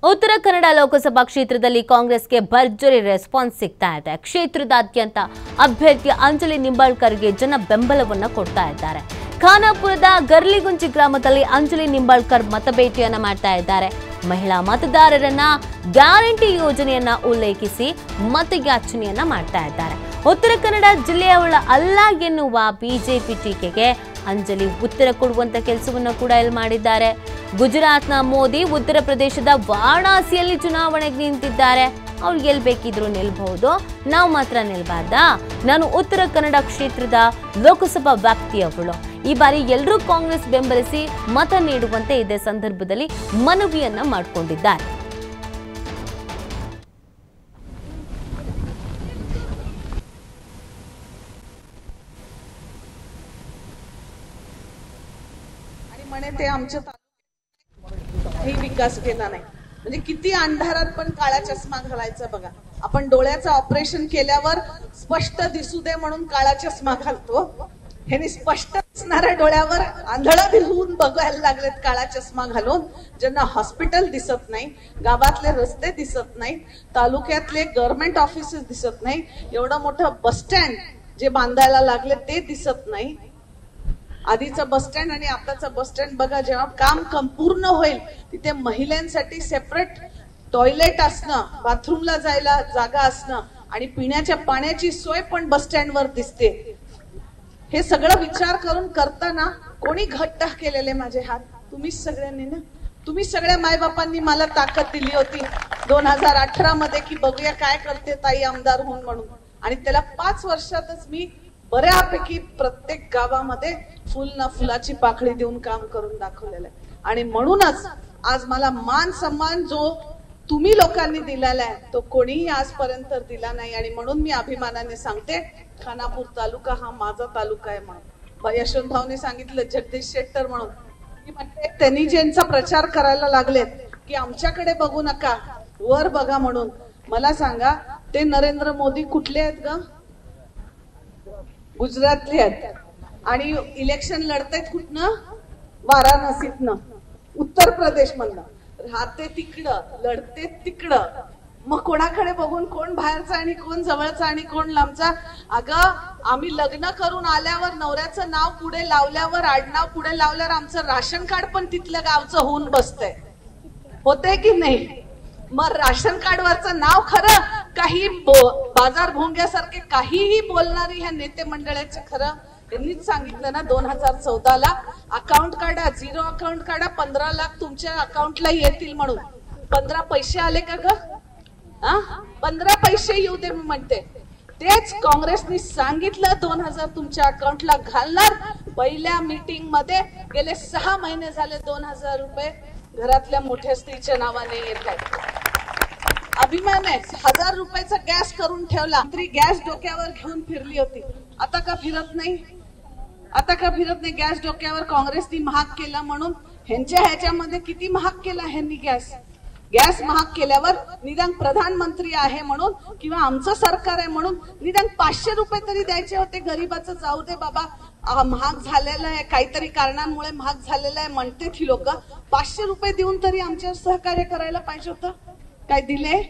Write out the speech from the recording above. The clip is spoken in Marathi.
ಉತ್ತರ ಕನ್ನಡ ಲೋಕಸಭಾ ಕ್ಷೇತ್ರದಲ್ಲಿ ಕಾಂಗ್ರೆಸ್ಗೆ ಭರ್ಜರಿ ರೆಸ್ಪಾನ್ಸ್ ಸಿಗ್ತಾ ಇದೆ. ಕ್ಷೇತ್ರದಾದ್ಯಂತ ಅಭ್ಯರ್ಥಿ ಅಂಜಲಿ ನಿಂಬಾಳ್ಕರ್ಗೆ ಜನ ಬೆಂಬಲವನ್ನ ಕೊಡ್ತಾ ಇದ್ದಾರೆ. ಖಾನಾಪುರದ ಗರ್ಲಿಗುಂಜಿ ಗ್ರಾಮದಲ್ಲಿ ಅಂಜಲಿ ನಿಂಬಾಳ್ಕರ್ ಮತಬೇಟೆಯನ್ನ ಮಾಡ್ತಾ ಇದ್ದಾರೆ. ಮಹಿಳಾ ಮತದಾರರನ್ನ ಗ್ಯಾರಂಟಿ ಯೋಜನೆಯನ್ನ ಉಲ್ಲೇಖಿಸಿ ಮತಯಾಚನೆಯನ್ನ ಮಾಡ್ತಾ ಇದ್ದಾರೆ. ಉತ್ತರ ಕನ್ನಡ ಜಿಲ್ಲೆಯವಳ ಅಲ್ಲ ಎನ್ನುವ ಬಿಜೆಪಿ ಟೀಕೆಗೆ ಅಂಜಲಿ ಉತ್ತರ ಕೊಡುವಂತ ಕೆಲಸವನ್ನು ಕೂಡ ಇಲ್ಲಿ ಮಾಡಿದ್ದಾರೆ. ಗುಜರಾತ್ನ ಮೋದಿ ಉತ್ತರ ಪ್ರದೇಶದ ವಾರಣಾಸಿಯಲ್ಲಿ ಚುನಾವಣೆಗೆ ನಿಂತಿದ್ದಾರೆ. ಅವ್ರು ಎಲ್ಲಿ ಬೇಕಿದ್ರು ನಿಲ್ಬಹುದು, ನಾವು ಮಾತ್ರ ನಿಲ್ಬಾರ್ದಾ? ನಾನು ಉತ್ತರ ಕನ್ನಡ ಕ್ಷೇತ್ರದ ಲೋಕಸಭಾ ವ್ಯಾಪ್ತಿಯವಳು. ಈ ಬಾರಿ ಎಲ್ಲರೂ ಕಾಂಗ್ರೆಸ್ ಬೆಂಬಲಿಸಿ ಮತ ನೀಡುವಂತೆ ಇದೇ ಸಂದರ್ಭದಲ್ಲಿ ಮನವಿಯನ್ನ ಮಾಡಿಕೊಂಡಿದ್ದಾರೆ. ते आमच्या तालुक्यात विकास केला नाही. म्हणजे किती अंधारात पण काळा चष्मा घालायचा बघा. आपण डोळ्याचं ऑपरेशन केल्यावर स्पष्ट दिसू दे म्हणून काळा चष्मा घालतो. ह्यांनी स्पष्ट दिसणाऱ्या डोळ्यावर आंधळं दिसून बघायला लागलेत काळा चष्मा घालून. ज्यांना हॉस्पिटल दिसत नाही, गावातले रस्ते दिसत नाही, तालुक्यातले गव्हर्नमेंट ऑफिसेस दिसत नाही, एवढं मोठं बस स्टँड जे बांधायला लागले ते दिसत नाही. आधीचं बस स्टँड आणि आताचं बस स्टँड बघा. जेव्हा काम पूर्ण होईल तिथे महिलांसाठी सेपरेट टॉयलेट असणं, बाथरूमला जायला जागा असणं आणि पिण्याच्या पाण्याची सोय पण बस स्टँड वर दिसते. हे सगळं विचार करून करताना कोणी घट्ट केलेले माझे हात? तुम्हीच सगळ्यांनी ना. तुम्ही सगळ्या मायबापांनी मला ताकद दिली होती 2018 मध्ये की बघूया काय करते ताई आमदार होऊन म्हणून. आणि त्याला 5 वर्षातच मी बऱ्यापैकी प्रत्येक गावामध्ये फुल ना फुलाची पाकळी देऊन काम करून दाखवलेलं आहे. आणि म्हणूनच आज मला मान सन्मान जो तुम्ही लोकांनी दिलेला आहे तो कोणीही आजपर्यंत दिला नाही. आणि म्हणून मी अभिमानाने सांगते खानापूर तालुका हा माझा तालुका आहे म्हणून. यशवंतभाऊने सांगितलं जगदीश शेट्टर म्हणून की म्हणजे त्यांनी ज्यांचा प्रचार करायला लागलेत की आमच्याकडे बघू नका वर बघा म्हणून. मला सांगा ते नरेंद्र मोदी कुठले आहेत ग? गुजरातले आहेत. आणि इलेक्शन लढतायत कुठनं? वाराणसीतनं, उत्तर प्रदेश मधनं. राहते तिकडं, लढते तिकडं. मग कोणाकडे बघून कोण बाहेरचा आणि कोण जवळचा आणि कोण लांबचा? अगं आम्ही लग्न करून आल्यावर नवऱ्याचं नाव पुढे लावल्यावर, आडनाव पुढे लावल्यावर आमचं राशन कार्ड पण तिथल्या गावचं होऊन बसतंय. होतंय की नाही? मग राशन कार्ड वरचं नाव खरं काही बाजार भोंग्यासारखे काहीही बोलणारी ह्या नेते मंडळाचे खरं. त्यांनीच सांगितलं ना 2014ला अकाउंट काढा, 0 अकाउंट काढा, 15 लाख तुमच्या अकाउंटला येतील म्हणून. 15 पैसे आले का ग? 15 पैसे येऊ दे मी म्हणते. तेच काँग्रेसनी सांगितलं 2000 तुमच्या अकाउंटला घालणार. पहिल्या मीटिंग मध्ये गेले 6 महिने झाले 2000 रुपये घरातल्या मोठ्या स्त्रीच्या नावाने येत आहेत. अभिमान आहे. 1000 रुपयाचा गॅस करून ठेवला. स्त्री गॅस डोक्यावर घेऊन फिरली होती. आता का फिरत नाही? आता का फिरत नाही? गॅस डोक्यावर काँग्रेसनी महाग केला म्हणून. ह्यांच्या ह्याच्यामध्ये किती महाग केला ह्यांनी गॅस? गॅस महाग केल्यावर निदान प्रधानमंत्री आहे म्हणून किंवा आमचं सरकार आहे म्हणून निदान 500 रुपये तरी द्यायचे होते. गरीबाचं जाऊ दे बाबा, महाग झालेलं आहे, काहीतरी कारणांमुळे महाग झालेलं आहे म्हणते ती लोक. 500 रुपये देऊन तरी आमच्यावर सहकार्य करायला पाहिजे होतं. काय दिले?